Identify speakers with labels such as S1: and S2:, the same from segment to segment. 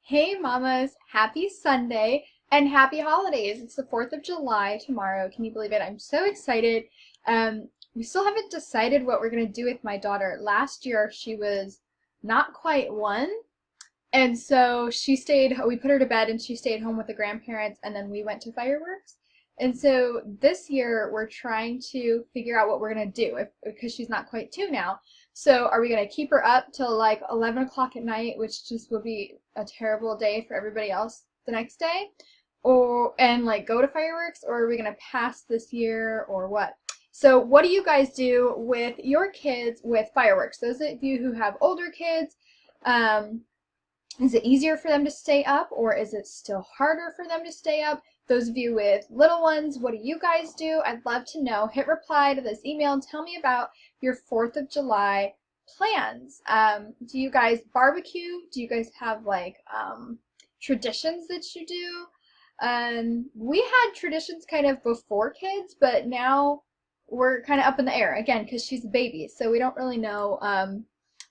S1: Hey mamas, happy Sunday and happy holidays. It's the 4th of July tomorrow. Can you believe it? I'm so excited. We still haven't decided what we're going to do with my daughter. Last year she was not quite one, and so we put her to bed and she stayed home with the grandparents, and then we went to fireworks. And so this year we're trying to figure out what we're going to do because she's not quite two now. So are we going to keep her up till like 11 o'clock at night, which just will be a terrible day for everybody else the next day, and like go to fireworks, or are we going to pass this year, or what? So what do you guys do with your kids with fireworks? Those of you who have older kids, is it easier for them to stay up, or is it still harder for them to stay up? Those of you with little ones, what do you guys do? I'd love to know. Hit reply to this email and tell me about your 4th of July plans. Do you guys barbecue? Do you guys have like traditions that you do? We had traditions kind of before kids, but now we're kind of up in the air again because she's a baby, so we don't really know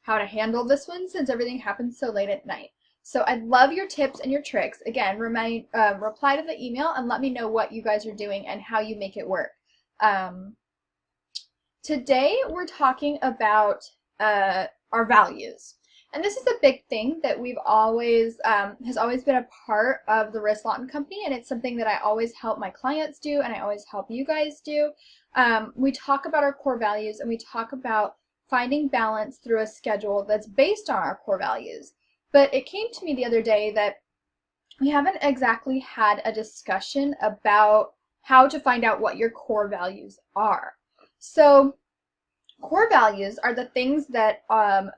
S1: how to handle this one since everything happens so late at night. So I'd love your tips and your tricks. Again, reply to the email and let me know what you guys are doing and how you make it work. Today we're talking about our values. And this is a big thing that we've always, has always been a part of the Riss Lawton Company, and it's something that I always help my clients do and I always help you guys do. We talk about our core values, and we talk about finding balance through a schedule that's based on our core values. But it came to me the other day that we haven't exactly had a discussion about how to find out what your core values are. So core values are the things that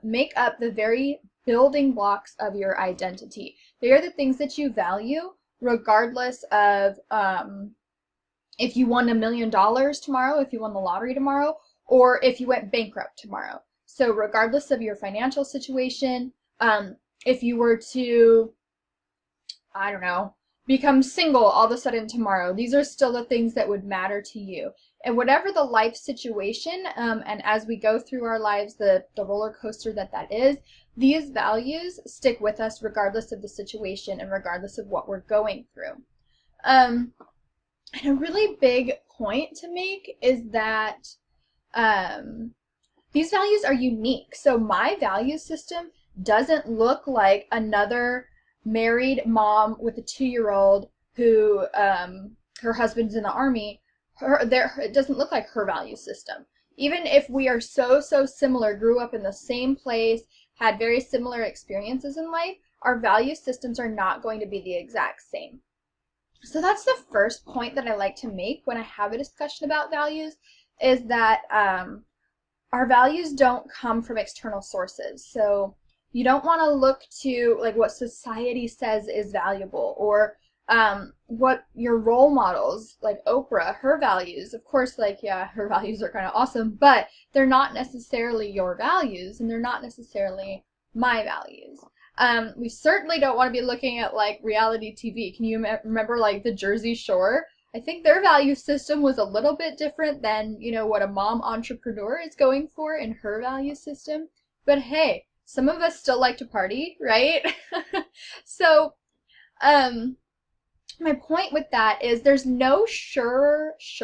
S1: make up the very building blocks of your identity. They are the things that you value regardless of if you won $1 million tomorrow, if you won the lottery tomorrow, or if you went bankrupt tomorrow. So regardless of your financial situation, if you were to, I don't know, become single all of a sudden tomorrow, these are still the things that would matter to you. And whatever the life situation, and as we go through our lives, the roller coaster that is, these values stick with us regardless of the situation and regardless of what we're going through. And a really big point to make is that these values are unique. So my value system doesn't look like another married mom with a 2-year-old who her husband's in the army. It doesn't look like her value system. Even if we are so similar, grew up in the same place, had very similar experiences in life, our value systems are not going to be the exact same. So that's the first point that I like to make when I have a discussion about values, is that our values don't come from external sources. So you don't want to look to like what society says is valuable, or what your role models, like Oprah, her values. Of course, like, yeah, her values are kind of awesome, but they're not necessarily your values, and they're not necessarily my values. We certainly don't want to be looking at like reality TV. Can you remember like the Jersey Shore? I think their value system was a little bit different than, you know, what a mom entrepreneur is going for in her value system. But hey, some of us still like to party, right? So, my point with that is there's no surer, is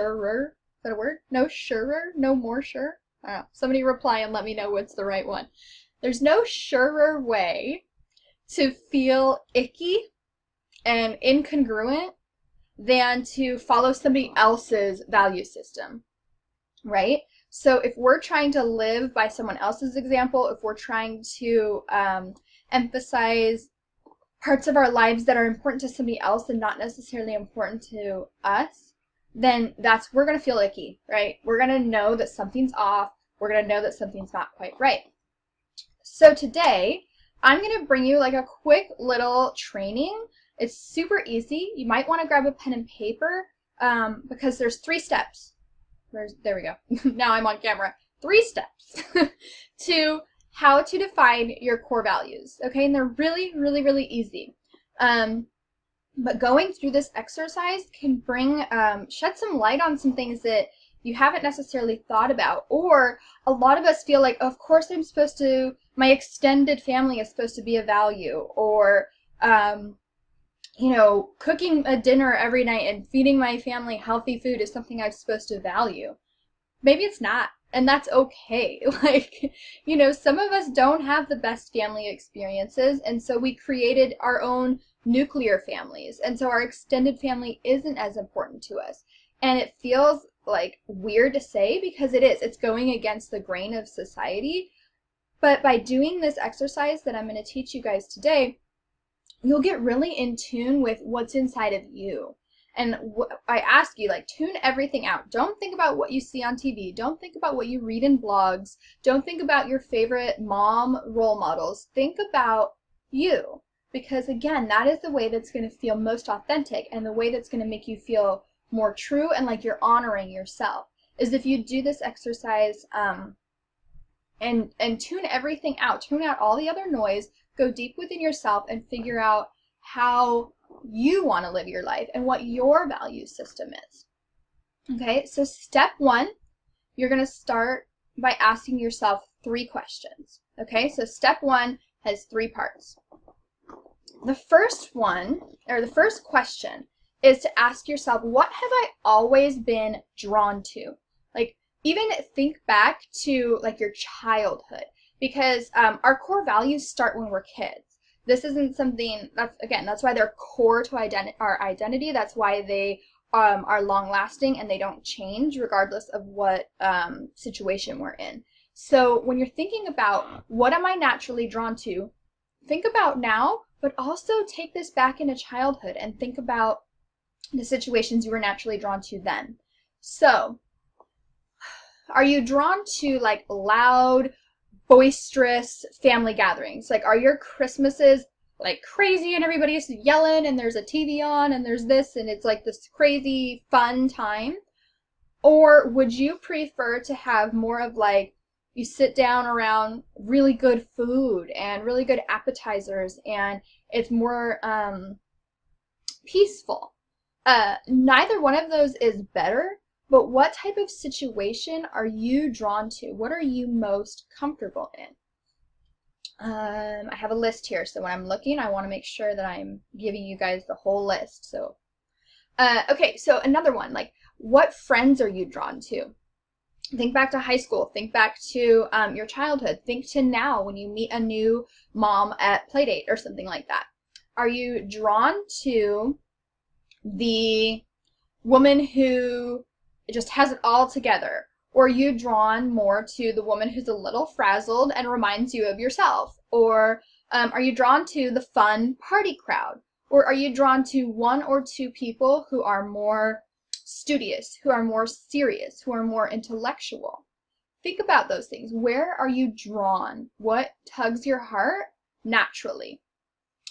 S1: that a word? No surer, no more sure? I don't know. Somebody reply and let me know what's the right one. There's no surer way to feel icky and incongruent than to follow somebody else's value system, right? So if we're trying to live by someone else's example, if we're trying to emphasize parts of our lives that are important to somebody else and not necessarily important to us, then we're going to feel icky, right? We're going to know that something's off. We're going to know that something's not quite right. So today, I'm going to bring you like a quick little training. It's super easy. You might want to grab a pen and paper because there's 3 steps. There we go. Now I'm on camera. 3 steps to how to define your core values. Okay, and they're really easy. But going through this exercise can shed some light on some things that you haven't necessarily thought about. Or a lot of us feel like, of course my extended family is supposed to be a value, or You know, cooking a dinner every night and feeding my family healthy food is something I'm supposed to value. Maybe it's not, and that's okay. Like, you know, some of us don't have the best family experiences, and so we created our own nuclear families, and so our extended family isn't as important to us. And it feels like weird to say because it is. It's going against the grain of society. But by doing this exercise that I'm going to teach you guys today, you'll get really in tune with what's inside of you. And I ask you, like, tune everything out. Don't think about what you see on TV. Don't think about what you read in blogs. Don't think about your favorite mom role models. Think about you. Because again, that is the way that's going to feel most authentic and the way that's going to make you feel more true and like you're honoring yourself. Is if you do this exercise and tune everything out. Tune out all the other noise. Go deep within yourself and figure out how you want to live your life and what your value system is. Okay, so step one, you're going to start by asking yourself 3 questions. Okay, so step one has 3 parts. The first one, or the first question, is to ask yourself, what have I always been drawn to? Like, even think back to like your childhood, because our core values start when we're kids. This isn't something that's why they're core to our identity. That's why they are long lasting and they don't change regardless of what situation we're in. So when you're thinking about what am I naturally drawn to, think about now, but also take this back into childhood and think about the situations you were naturally drawn to then. So are you drawn to like loud, boisterous family gatherings? Like, are your Christmases like crazy and everybody's yelling and there's a TV on and there's this and it's like this crazy fun time? Or would you prefer to have more of like, you sit down around really good food and really good appetizers and it's more peaceful? Neither one of those is better. But what type of situation are you drawn to? What are you most comfortable in? I have a list here, so when I'm looking, I want to make sure that I'm giving you guys the whole list. So, okay, so another one, like, what friends are you drawn to? Think back to high school. Think back to your childhood. Think to now when you meet a new mom at Playdate or something like that. Are you drawn to the woman who just has it all together? Or are you drawn more to the woman who's a little frazzled and reminds you of yourself? Or are you drawn to the fun party crowd? Or are you drawn to 1 or 2 people who are more studious, who are more serious, who are more intellectual? Think about those things. Where are you drawn? What tugs your heart naturally?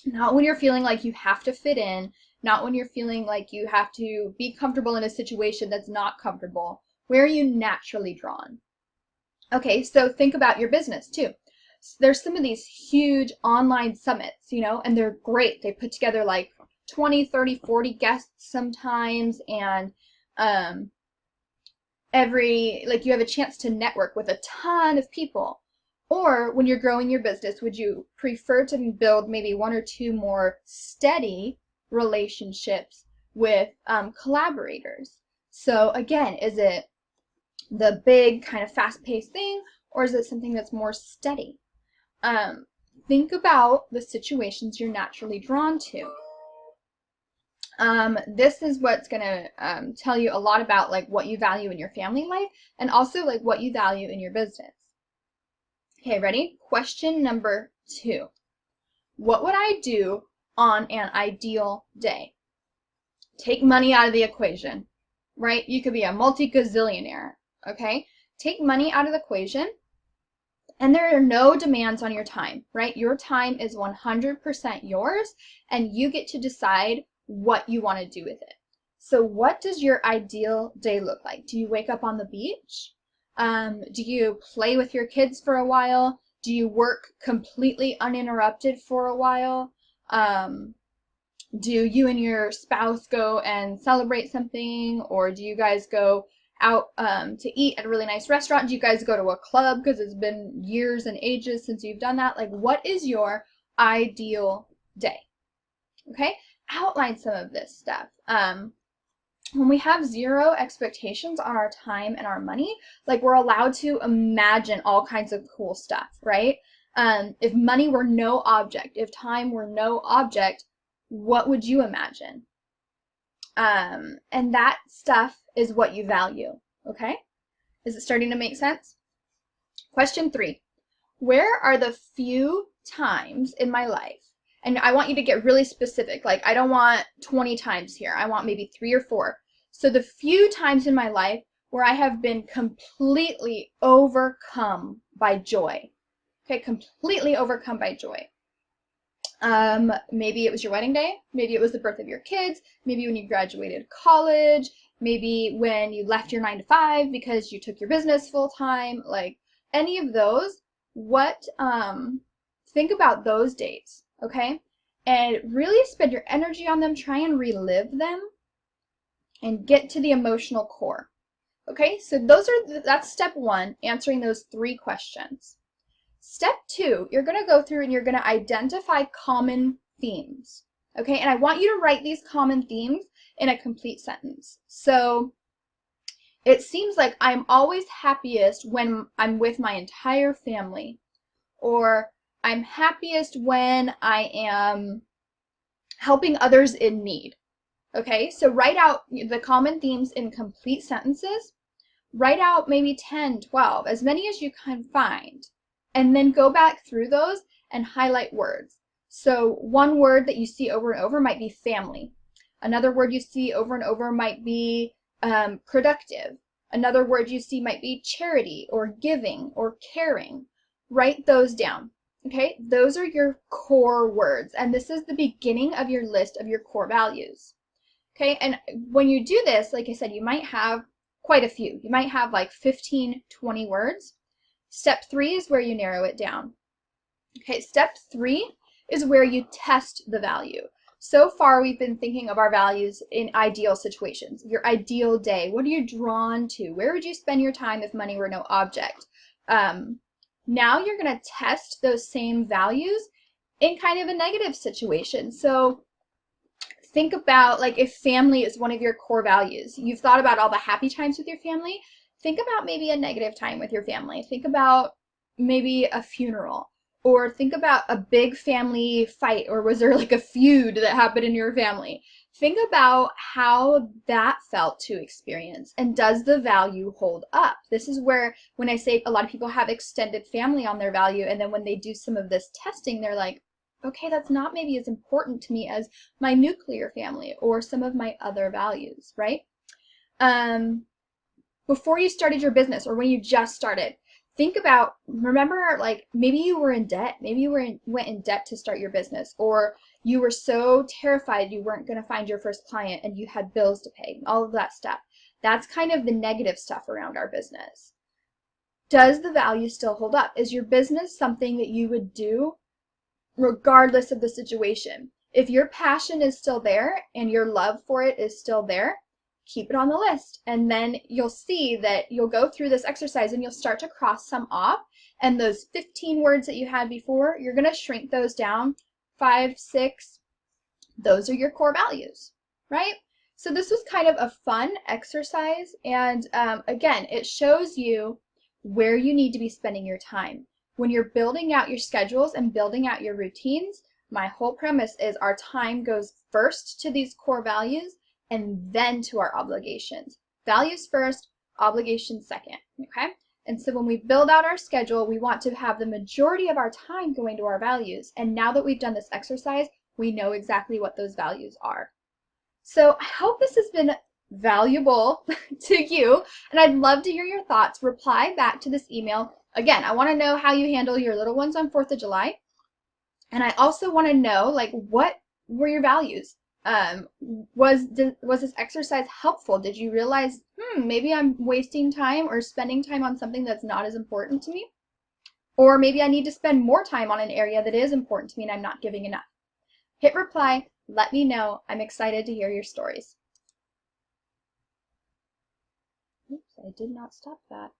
S1: Not when you're feeling like you have to fit in, not when you're feeling like you have to be comfortable in a situation that's not comfortable. Where are you naturally drawn? Okay, so think about your business too. There's some of these huge online summits, you know, and they're great. They put together like 20, 30, 40 guests sometimes, and you have a chance to network with a ton of people. Or when you're growing your business, would you prefer to build maybe 1 or 2 more steady relationships with collaborators? So again, is it the big kind of fast-paced thing, or is it something that's more steady? Think about the situations you're naturally drawn to. This is what's going to tell you a lot about like what you value in your family life and also like what you value in your business. Okay, ready? Question number 2. What would I do on an ideal day? Take money out of the equation, right? You could be a multi-gazillionaire, okay? Take money out of the equation, and there are no demands on your time, right? Your time is 100% yours, and you get to decide what you want to do with it. So what does your ideal day look like? Do you wake up on the beach? Do you play with your kids for a while? Do you work completely uninterrupted for a while? Do you and your spouse go and celebrate something? Or do you guys go out to eat at a really nice restaurant? Do you guys go to a club because it's been years and ages since you've done that? Like, what is your ideal day? Okay, outline some of this stuff. When we have zero expectations on our time and our money, like we're allowed to imagine all kinds of cool stuff, right? If money were no object, if time were no object, what would you imagine? And that stuff is what you value, okay? Is it starting to make sense? Question 3. Where are the few times in my life, and I want you to get really specific, like I don't want 20 times here, I want maybe 3 or 4. So the few times in my life where I have been completely overcome by joy. Okay, completely overcome by joy. Maybe it was your wedding day, maybe it was the birth of your kids, maybe when you graduated college, maybe when you left your 9 to 5 because you took your business full time, like any of those. Think about those dates, okay? And really spend your energy on them, try and relive them, and get to the emotional core. Okay, so that's step 1, answering those 3 questions. Step 2, you're going to go through and you're going to identify common themes. Okay, and I want you to write these common themes in a complete sentence. So it seems like I'm always happiest when I'm with my entire family, or I'm happiest when I am helping others in need. Okay, so write out the common themes in complete sentences. Write out maybe 10, 12, as many as you can find, and then go back through those and highlight words. So one word that you see over and over might be family. Another word you see over and over might be productive. Another word you see might be charity or giving or caring. Write those down. Okay, those are your core words, and this is the beginning of your list of your core values. Okay, and when you do this, like I said, you might have quite a few. You might have like 15, 20 words. Step 3 is where you narrow it down. Okay, step 3 is where you test the value. So far, we've been thinking of our values in ideal situations. Your ideal day. What are you drawn to? Where would you spend your time if money were no object? Now you're going to test those same values in kind of a negative situation. So think about, like, if family is one of your core values. You've thought about all the happy times with your family. Think about maybe a negative time with your family. Think about maybe a funeral, or think about a big family fight, or was there like a feud that happened in your family? Think about how that felt to experience, and does the value hold up? This is where, when I say a lot of people have extended family on their value, and then when they do some of this testing, they're like, okay, that's not maybe as important to me as my nuclear family or some of my other values, right? Before you started your business, or when you just started, think about, remember, like maybe you were in debt. Maybe you went in debt to start your business, or you were so terrified you weren't going to find your first client and you had bills to pay, all of that stuff. That's kind of the negative stuff around our business. Does the value still hold up? Is your business something that you would do regardless of the situation? If your passion is still there and your love for it is still there, keep it on the list. And then you'll see that you'll go through this exercise and you'll start to cross some off. And those 15 words that you had before, you're going to shrink those down, 5, 6. Those are your core values, right? So this was kind of a fun exercise. And again, it shows you where you need to be spending your time. When you're building out your schedules and building out your routines, my whole premise is our time goes first to these core values and then to our obligations. Values first, obligations second, okay? And so when we build out our schedule, we want to have the majority of our time going to our values. And now that we've done this exercise, we know exactly what those values are. So I hope this has been valuable to you, and I'd love to hear your thoughts. Reply back to this email. Again, I want to know how you handle your little ones on 4th of July. And I also want to know, like, what were your values? Was this exercise helpful? Did you realize, maybe I'm wasting time or spending time on something that's not as important to me? Or maybe I need to spend more time on an area that is important to me and I'm not giving enough. Hit reply. Let me know. I'm excited to hear your stories. Oops, I did not stop that.